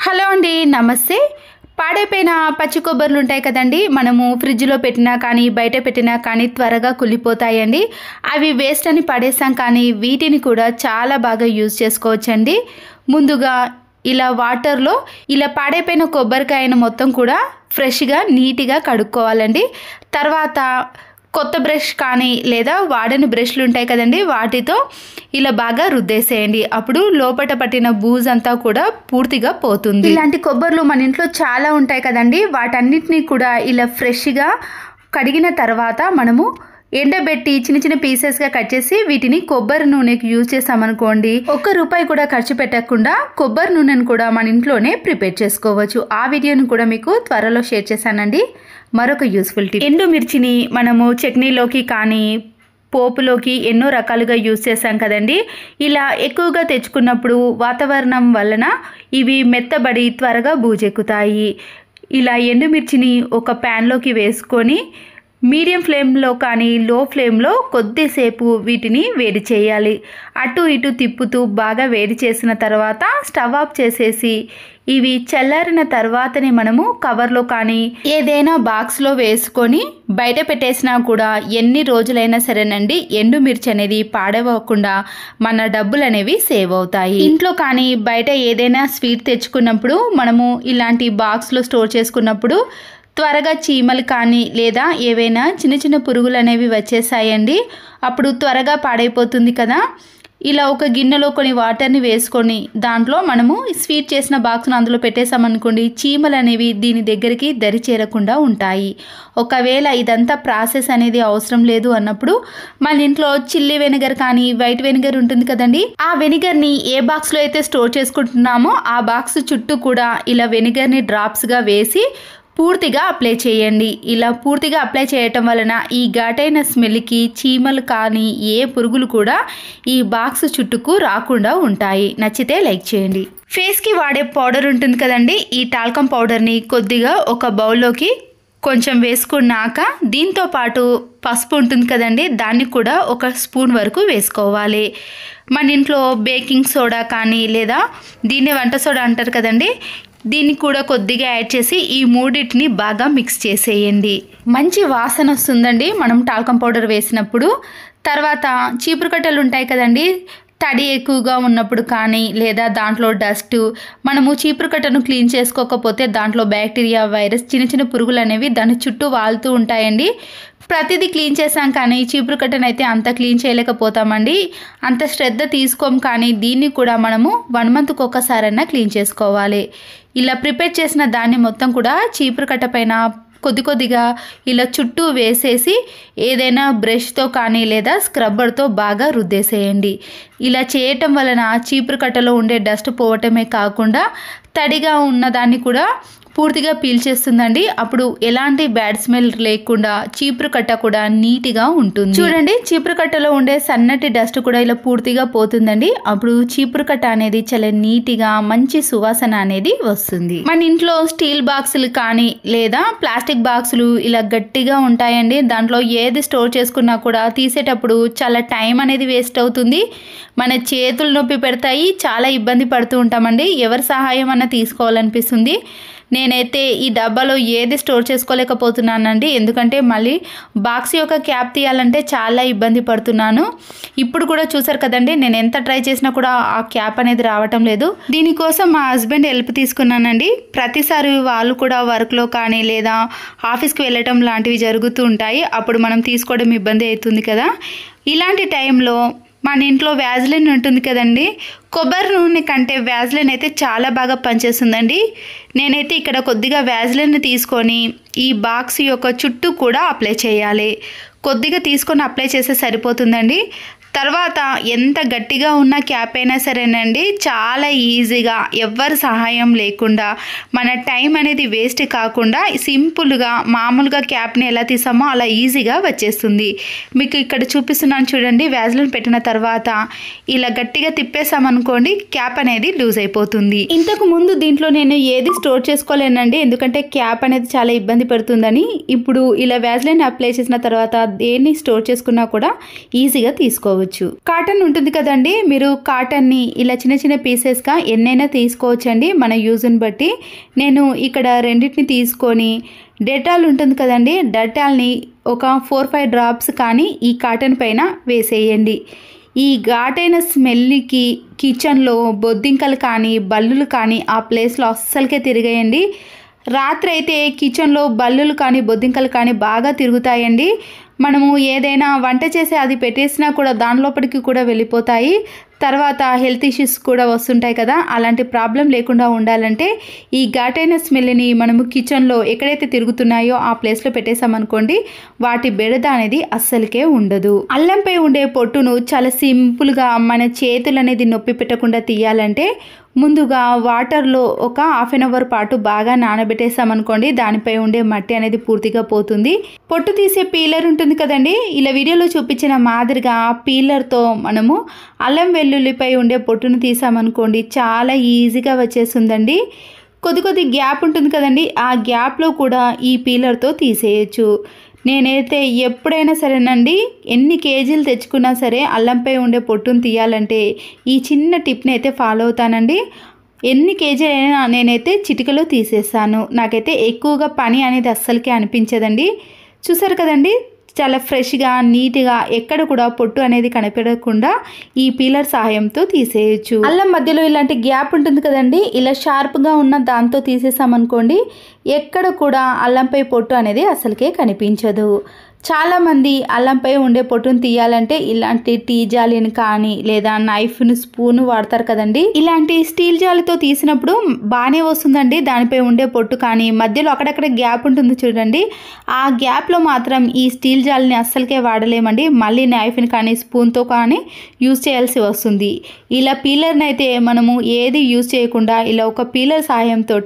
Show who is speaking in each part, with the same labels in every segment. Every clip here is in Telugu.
Speaker 1: హలో అండి, నమస్తే. పాడైపోయిన పచ్చి కొబ్బర్లు ఉంటాయి కదండి, మనము ఫ్రిడ్జ్లో పెట్టినా కానీ బయట పెట్టినా కానీ త్వరగా కుళ్ళిపోతాయండి. అవి వేస్ట్ అని పడేస్తాం, కానీ వీటిని కూడా చాలా బాగా యూజ్ చేసుకోవచ్చండి. ముందుగా ఇలా వాటర్లో ఇలా పాడైపోయిన కొబ్బరికాయను మొత్తం కూడా ఫ్రెష్గా నీట్గా కడుక్కోవాలండి. తర్వాత కొత్త బ్రష్ కానీ లేదా వాడని బ్రష్లు ఉంటాయి కదండి, వాటితో ఇలా బాగా రుద్దేసేయండి. అప్పుడు లోపట పట్టిన బూజు అంతా కూడా పూర్తిగా పోతుంది. ఇలాంటి కొబ్బర్లు మన ఇంట్లో చాలా ఉంటాయి కదండి, వాటన్నిటిని కూడా ఇలా ఫ్రెష్గా కడిగిన తర్వాత మనము ఎండబెట్టి చిన్న చిన్న పీసెస్గా కట్ చేసి వీటిని కొబ్బరి నూనెకి యూజ్ చేసామనుకోండి, ₹1 కూడా ఖర్చు పెట్టకుండా కొబ్బరి నూనెను కూడా మన ఇంట్లోనే ప్రిపేర్ చేసుకోవచ్చు. ఆ వీడియోను కూడా మీకు త్వరలో షేర్ చేశానండి. మరొక యూస్ఫుల్ టిప్, ఎండుమిర్చిని మనము చట్నీలోకి కానీ పోపులోకి ఎన్నో రకాలుగా యూజ్ చేస్తాం కదండి. ఇలా ఎక్కువగా తెచ్చుకున్నప్పుడు వాతావరణం వలన ఇవి మెత్తబడి త్వరగా బూజెక్కుతాయి. ఇలా ఎండుమిర్చిని ఒక ప్యాన్లోకి వేసుకొని మీడియం ఫ్లేమ్లో కానీ లో ఫ్లేమ్లో కొద్దిసేపు వీటిని వేడి చేయాలి. అటు ఇటు తిప్పుతూ బాగా వేడి చేసిన తర్వాత స్టవ్ ఆఫ్ చేసేసి ఇవి చల్లారిన తర్వాతనే మనము కవర్లో కానీ ఏదైనా బాక్స్లో వేసుకొని బయట పెట్టేసినా కూడా ఎన్ని రోజులైనా సరేనండి, ఎండుమిర్చి అనేది పాడవకుండా మన డబ్బులు అనేవి సేవ్ అవుతాయి. ఇంట్లో కానీ బయట ఏదైనా స్వీట్ తెచ్చుకున్నప్పుడు మనము ఇలాంటి బాక్స్లో స్టోర్ చేసుకున్నప్పుడు త్వరగా చీమలు కానీ లేదా ఏవైనా చిన్న చిన్న పురుగులు అనేవి వచ్చేసాయండి. అప్పుడు త్వరగా పాడైపోతుంది కదా. ఇలా ఒక గిన్నెలో కొన్ని వాటర్ని వేసుకొని దాంట్లో మనము స్వీట్ చేసిన బాక్స్ను అందులో పెట్టేసామనుకోండి, చీమలు అనేవి దీని దగ్గరికి దరి చేరకుండా ఉంటాయి. ఒకవేళ ఇదంతా ప్రాసెస్ అనేది అవసరం లేదు అన్నప్పుడు మన ఇంట్లో చిల్లీ వెనిగర్ కానీ వైట్ వెనిగర్ ఉంటుంది కదండి, ఆ వెనిగర్ని ఏ బాక్స్లో అయితే స్టోర్ చేసుకుంటున్నామో ఆ బాక్స్ చుట్టూ కూడా ఇలా వెనిగర్ని డ్రాప్స్గా వేసి పూర్తిగా అప్లై చేయండి. ఇలా పూర్తిగా అప్లై చేయటం వలన ఈ ఘాటైన స్మెల్కి చీమలు కానీ ఏ పురుగులు కూడా ఈ బాక్స్ చుట్టూకు రాకుండా ఉంటాయి. నచ్చితే లైక్ చేయండి. ఫేస్కి వాడే పౌడర్ ఉంటుంది కదండి, ఈ టాల్కమ్ పౌడర్ని కొద్దిగా ఒక బౌల్లోకి కొంచెం వేసుకున్నాక దీంతో పాటు పసుపు ఉంటుంది కదండి, దాన్ని కూడా 1 స్పూన్ వరకు వేసుకోవాలి. మన ఇంట్లో బేకింగ్ సోడా కానీ లేదా దీన్ని వంట సోడా అంటారు కదండి, దీన్ని కూడా కొద్దిగా యాడ్ చేసి ఈ మూడింటిని బాగా మిక్స్ చేసేయండి. మంచి వాసన వస్తుందండి మనం టాల్కమ్ పౌడర్ వేసినప్పుడు. తర్వాత చీపురు కట్టలు ఉంటాయి కదండి, తడి ఎక్కువగా ఉన్నప్పుడు కానీ లేదా దాంట్లో డస్ట్, మనము చీపురు కట్టను క్లీన్ చేసుకోకపోతే దాంట్లో బ్యాక్టీరియా, వైరస్, చిన్న చిన్న పురుగులు అనేవి దాని చుట్టూ వాలుతూ ఉంటాయండి. ప్రతిదీ క్లీన్ చేసాం కానీ చీపురు కట్టను అయితే అంత క్లీన్ చేయలేకపోతామండి, అంత శ్రద్ధ తీసుకోం. కానీ దీన్ని కూడా మనము 1 మంత్కి ఒకసారైనా క్లీన్ చేసుకోవాలి. ఇలా ప్రిపేర్ చేసిన దాన్ని మొత్తం కూడా చీపురు కట్ట పైన కొద్దిగా ఇలా చుట్టూ వేసేసి ఏదైనా బ్రష్తో కానీ లేదా స్క్రబ్బర్తో బాగా రుద్దేసేయండి. ఇలా చేయటం వలన చీపురు కట్టలో ఉండే డస్ట్ పోవటమే కాకుండా తడిగా ఉన్నదాన్ని కూడా పూర్తిగా పీల్చేస్తుందండి. అప్పుడు ఎలాంటి బ్యాడ్ స్మెల్ లేకుండా చీపురు కట్ట కూడా నీట్గా ఉంటుంది. చూడండి, చీపురు కట్టలో ఉండే సన్నటి డస్ట్ కూడా ఇలా పూర్తిగా పోతుందండి. అప్పుడు చీపురు కట్ట అనేది చాలా నీట్గా మంచి సువాసన అనేది వస్తుంది. మన ఇంట్లో స్టీల్ బాక్సులు కానీ లేదా ప్లాస్టిక్ బాక్సులు ఇలా గట్టిగా ఉంటాయండి, దాంట్లో ఏది స్టోర్ చేసుకున్నా కూడా తీసేటప్పుడు చాలా టైం అనేది వేస్ట్ అవుతుంది, మన చేతులు నొప్పి పెడతాయి, చాలా ఇబ్బంది పడుతూ ఉంటామండి. ఎవరి సహాయం అన్నా తీసుకోవాలనిపిస్తుంది. నేనైతే ఈ డబ్బాలో ఏది స్టోర్ చేసుకోలేకపోతున్నానండి, ఎందుకంటే మళ్ళీ బాక్స్ యొక్క క్యాప్ తీయాలంటే చాలా ఇబ్బంది పడుతున్నాను. ఇప్పుడు కూడా చూసారు కదండి, నేను ఎంత ట్రై చేసినా కూడా ఆ క్యాప్ అనేది రావటం లేదు. దీనికోసం మా హస్బెండ్ హెల్ప్ తీసుకున్నానండి. ప్రతిసారి వాళ్ళు కూడా వర్క్లో కానీ లేదా ఆఫీస్కి వెళ్ళటం లాంటివి జరుగుతూ ఉంటాయి, అప్పుడు మనం తీసుకోవడం ఇబ్బంది అవుతుంది కదా. ఇలాంటి టైంలో మన ఇంట్లో వ్యాజ్లిన్ ఉంటుంది కదండి, కొబ్బరి నూనె కంటే వ్యాజ్లిన్ అయితే చాలా బాగా పనిచేస్తుందండి. నేనైతే ఇక్కడ కొద్దిగా వ్యాజ్లిన్ తీసుకొని ఈ బాక్స్ యొక్క చుట్టూ కూడా అప్లై చేయాలి. కొద్దిగా తీసుకొని అప్లై చేస్తే సరిపోతుందండి. తర్వాత ఎంత గట్టిగా ఉన్న క్యాప్ అయినా సరేనండి, చాలా ఈజీగా ఎవ్వరి సహాయం లేకుండా మన టైం అనేది వేస్ట్ కాకుండా సింపుల్గా మామూలుగా క్యాప్ని ఎలా తీసామో అలా ఈజీగా వచ్చేస్తుంది. మీకు ఇక్కడ చూపిస్తున్నాను చూడండి, వ్యాజ్లిన్ పెట్టిన తర్వాత ఇలా గట్టిగా తిప్పేసామనుకోండి క్యాప్ అనేది లూజ్ అయిపోతుంది. ఇంతకు ముందు దీంట్లో నేను ఏది స్టోర్ చేసుకోలేనండి, ఎందుకంటే క్యాప్ అనేది చాలా ఇబ్బంది పడుతుందని. ఇప్పుడు ఇలా వ్యాజ్లిన్ అప్లై చేసిన తర్వాత దేన్ని స్టోర్ చేసుకున్నా కూడా ఈజీగా తీసుకోవచ్చు. తీసుకోవచ్చు. కాటన్ ఉంటుంది కదండి, మీరు కాటన్ని ఇలా చిన్న చిన్న పీసెస్గా ఎన్నైనా తీసుకోవచ్చండి మన యూజ్ని బట్టి. నేను ఇక్కడ రెండింటిని తీసుకొని డెటాల్ ఉంటుంది కదండి, డెటాల్ని ఒక 4-5 డ్రాప్స్ కానీ ఈ కాటన్ పైన వేసేయండి. ఈ ఘాటైన స్మెల్కి కిచెన్లో బొద్దింకలు కానీ బల్లులు కానీ ఆ ప్లేస్లో అస్సలకే తిరిగేయండి. రాత్రి అయితే కిచెన్లో బల్లులు కానీ బొద్దింకలు కానీ బాగా తిరుగుతాయండి. మనము ఏదైనా వంట చేసి అది పెట్టేసినా కూడా దాని లోపలికి కూడా వెళ్ళిపోతాయి. తర్వాత హెల్త్ ఇష్యూస్ కూడా వస్తుంటాయి కదా. అలాంటి ప్రాబ్లం లేకుండా ఉండాలంటే ఈ ఘాటైన స్మెల్ని మనము కిచెన్లో ఎక్కడైతే తిరుగుతున్నాయో ఆ ప్లేస్లో పెట్టేసామనుకోండి, వాటి బెడద అనేది అస్సలకే ఉండదు. అల్లంపై ఉండే పొట్టును చాలా సింపుల్గా మన చేతులు అనేది నొప్పి పెట్టకుండా తీయాలంటే ముందుగా వాటర్లో ఒక 1/2 అవర్ పాటు బాగా నానబెట్టేసామనుకోండి, దానిపై ఉండే మట్టి అనేది పూర్తిగా పోతుంది. పొట్టు తీసే పీలర్ ఉంటుంది కదండి, ఇలా వీడియోలో చూపించిన మాదిరిగా పీలర్తో మనము అల్లం వెల్లుల్లిపై ఉండే పొట్టును తీసామనుకోండి, చాలా ఈజీగా వచ్చేస్తుందండి. కొద్ది గ్యాప్ ఉంటుంది కదండి, ఆ గ్యాప్లో కూడా ఈ పీలర్తో తీసేయచ్చు. నేనైతే ఎప్పుడైనా సరేనండి, ఎన్ని కేజీలు తెచ్చుకున్నా సరే అల్లంపై ఉండే పొట్టును తీయాలంటే ఈ చిన్న టిప్ని అయితే ఫాలో అవుతానండి. ఎన్ని కేజీలు అయినా నేనైతే చిటికలో తీసేస్తాను. నాకైతే ఎక్కువగా పని అనేది అస్సలకే అనిపించదండి. చూసారు కదండి, చాలా ఫ్రెష్గా నీట్గా ఎక్కడ కూడా పొట్టు అనేది కనిపించకుండా ఈ పీలర్ సహాయంతో తీసేయచ్చు. అల్లం మధ్యలో ఇలాంటి గ్యాప్ ఉంటుంది కదండి, ఇలా షార్ప్గా ఉన్న దాంతో తీసేసామనుకోండి, ఎక్కడ కూడా అల్లంపై పొట్టు అనేది అసలుకే కనిపించదు. చాలామంది అల్లంపై ఉండే పొట్టును తీయాలంటే ఇలాంటి టీ జాలిని కానీ లేదా నైఫ్ను స్పూన్ వాడతారు కదండి. ఇలాంటి స్టీల్ జాలితో తీసినప్పుడు బాగానే వస్తుందండి దానిపై ఉండే పొట్టు, కానీ మధ్యలో అక్కడక్కడ గ్యాప్ ఉంటుంది చూడండి, ఆ గ్యాప్లో మాత్రం ఈ స్టీల్ జాలిని అస్సలకే వాడలేమండి. మళ్ళీ నైఫ్ని కానీ స్పూన్తో కానీ యూజ్ చేయాల్సి వస్తుంది. ఇలా పీలర్ని అయితే మనము ఏది యూజ్ చేయకుండా ఇలా ఒక పీలర్ సహాయంతో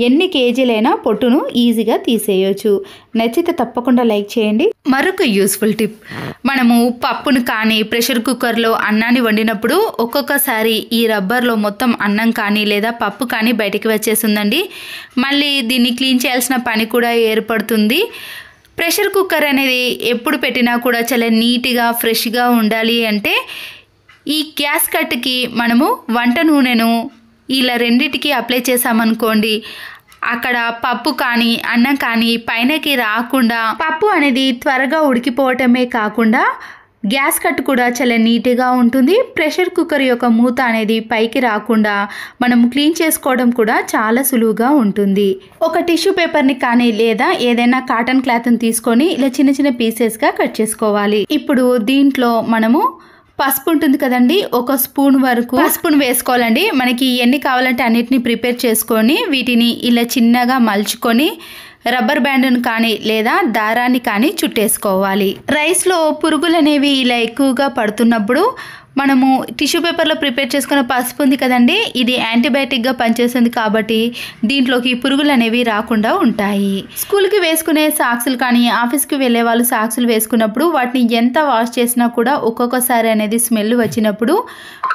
Speaker 1: ఎన్ని కేజీలైనా పొట్టును ఈజీగా తీసేయచ్చు. నచ్చితే తప్పకుండా లైక్ చేయండి. మరొక యూస్ఫుల్ టిప్, మనము పప్పును కానీ ప్రెషర్ కుక్కర్లో అన్నాన్ని వండినప్పుడు ఒక్కొక్కసారి ఈ రబ్బర్లో మొత్తం అన్నం కానీ లేదా పప్పు కానీ బయటికి వచ్చేస్తుందండి. మళ్ళీ దీన్ని క్లీన్ చేయాల్సిన పని కూడా ఏర్పడుతుంది. ప్రెషర్ కుక్కర్ అనేది ఎప్పుడు పెట్టినా కూడా చాలా నీట్గా ఫ్రెష్గా ఉండాలి అంటే ఈ గ్యాస్ కట్కి మనము వంట నూనెను ఇలా రెండిటికి అప్లై చేసామనుకోండి, అక్కడ పప్పు కానీ అన్నం కానీ పైనకి రాకుండా పప్పు అనేది త్వరగా ఉడికిపోవటమే కాకుండా గ్యాస్ కట్ కూడా చాలా నీట్గా ఉంటుంది. ప్రెషర్ కుక్కర్ యొక్క మూత అనేది పైకి రాకుండా మనం క్లీన్ చేసుకోవడం కూడా చాలా సులువుగా ఉంటుంది. ఒక టిష్యూ పేపర్ని కానీ లేదా ఏదైనా కాటన్ క్లాత్ని తీసుకొని ఇలా చిన్న చిన్న పీసెస్గా కట్ చేసుకోవాలి. ఇప్పుడు దీంట్లో మనము పసుపు ఉంటుంది కదండి, ఒక స్పూన్ వరకు పసుపును వేసుకోవాలండి. మనకి ఎన్ని కావాలంటే అన్నిటిని ప్రిపేర్ చేసుకొని వీటిని ఇలా చిన్నగా మలుచుకొని రబ్బర్ బ్యాండ్ను కానీ లేదా దారాన్ని కానీ చుట్టేసుకోవాలి. రైస్లో పురుగులు అనేవి ఇలా ఎక్కువగా పడుతున్నప్పుడు మనము టిష్యూ పేపర్లో ప్రిపేర్ చేసుకున్న పసుపు ఉంది కదండి, ఇది యాంటీబయాటిక్గా పనిచేస్తుంది కాబట్టి దీంట్లోకి పురుగులు అనేవి రాకుండా ఉంటాయి. స్కూల్కి వేసుకునే సాక్సులు కానీ ఆఫీస్కి వెళ్ళే వాళ్ళు సాక్సులు వేసుకున్నప్పుడు వాటిని ఎంత వాష్ చేసినా కూడా ఒక్కొక్కసారి అనేది స్మెల్ వచ్చినప్పుడు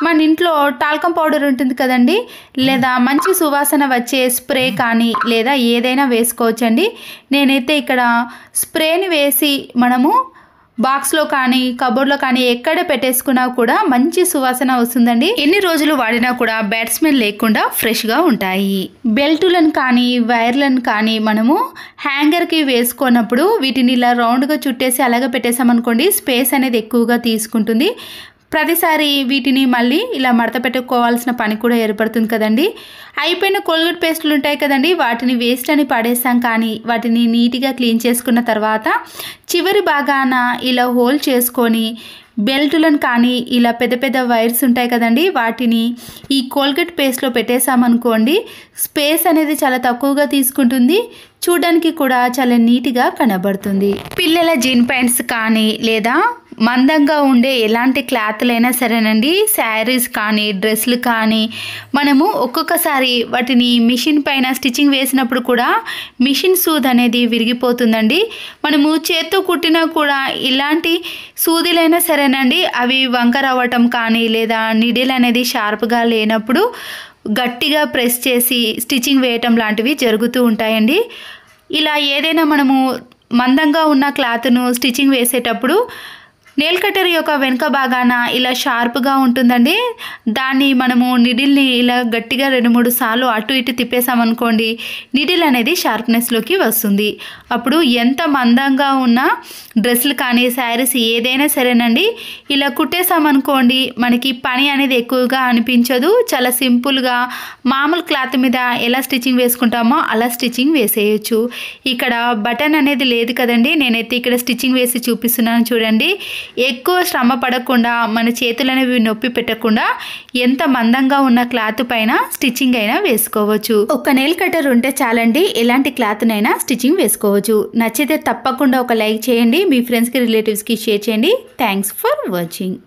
Speaker 1: మన ఇంట్లో టాల్కం పౌడర్ ఉంటుంది కదండి, లేదా మంచి సువాసన వచ్చే స్ప్రే కానీ లేదా ఏదైనా వేసుకోవచ్చండి. నేనైతే ఇక్కడ స్ప్రేని వేసి మనము బాక్స్లో కానీ కబోర్డ్లో కానీ ఎక్కడ పెట్టేసుకున్నా కూడా మంచి సువాసన వస్తుందండి. ఎన్ని రోజులు వాడినా కూడా బ్యాడ్ స్మెల్ లేకుండా ఫ్రెష్గా ఉంటాయి. బెల్టులను కానీ వైర్లను కానీ మనము హ్యాంగర్కి వేసుకున్నప్పుడు వీటిని ఇలా రౌండ్గా చుట్టేసి అలాగే పెట్టేసామనుకోండి, స్పేస్ అనేది ఎక్కువగా తీసుకుంటుంది. ప్రతిసారి వీటిని మళ్ళీ ఇలా మడత పెట్టుకోవాల్సిన పని కూడా ఏర్పడుతుంది కదండి. అయిపోయిన కోల్గేట్ పేస్టులు ఉంటాయి కదండి, వాటిని వేస్ట్ అని పడేస్తాం, కానీ వాటిని నీట్గా క్లీన్ చేసుకున్న తర్వాత చివరి భాగాన ఇలా హోల్ చేసుకొని బెల్టులను కానీ ఇలా పెద్ద పెద్ద వైర్స్ ఉంటాయి కదండి, వాటిని ఈ కోల్గేట్ పేస్ట్లో పెట్టేసామనుకోండి, స్పేస్ అనేది చాలా తక్కువగా తీసుకుంటుంది, చూడడానికి కూడా చాలా నీట్గా కనబడుతుంది. పిల్లల జీన్ ప్యాంట్స్ కానీ లేదా మందంగా ఉండే ఎలాంటి క్లాత్లైనా సరేనండి, శారీస్ కానీ డ్రెస్సులు కానీ మనము ఒక్కొక్కసారి వాటిని మిషన్ పైన స్టిచ్చింగ్ వేసినప్పుడు కూడా మిషన్ సూది అనేది విరిగిపోతుందండి. మనము చేత్తో కుట్టినా కూడా ఇలాంటి సూదిలైనా సరేనండి, అవి వంకర అవ్వటం కానీ లేదా నీడిల్ అనేది షార్ప్గా లేనప్పుడు గట్టిగా ప్రెస్ చేసి స్టిచ్చింగ్ వేయటం లాంటివి జరుగుతూ ఉంటాయండి. ఇలా ఏదైనా మనము మందంగా ఉన్న క్లాత్ను స్టిచ్చింగ్ వేసేటప్పుడు నెయిల్ కటర్ యొక్క వెనుక భాగాన ఇలా షార్ప్గా ఉంటుందండి. దాన్ని మనము నిడిల్ని ఇలా గట్టిగా 2-3 సార్లు అటు ఇటు తిప్పేసామనుకోండి, నిడిల్ అనేది షార్ప్నెస్లోకి వస్తుంది. అప్పుడు ఎంత మందంగా ఉన్న డ్రెస్సులు కానీ శారీస్ ఏదైనా సరేనండి, ఇలా కుట్టేసామనుకోండి మనకి పని అనేది ఎక్కువగా అనిపించదు. చాలా సింపుల్గా మామూలు క్లాత్ మీద ఎలా స్టిచ్చింగ్ వేసుకుంటామో అలా స్టిచ్చింగ్ వేసేయచ్చు. ఇక్కడ బటన్ అనేది లేదు కదండి, నేనైతే ఇక్కడ స్టిచ్చింగ్ వేసి చూపిస్తున్నాను చూడండి. ఎక్కువ శ్రమ పడకుండా మన చేతులు అనేవి నొప్పి పెట్టకుండా ఎంత మందంగా ఉన్న క్లాత్ పైన స్టిచ్చింగ్ అయినా వేసుకోవచ్చు. ఒక నెయిల్ కటర్ ఉంటే చాలండి, ఎలాంటి క్లాత్నైనా స్టిచ్చింగ్ వేసుకోవచ్చు. నచ్చితే తప్పకుండా ఒక లైక్ చేయండి, మీ ఫ్రెండ్స్కి రిలేటివ్స్కి షేర్ చేయండి. Thanks for watching.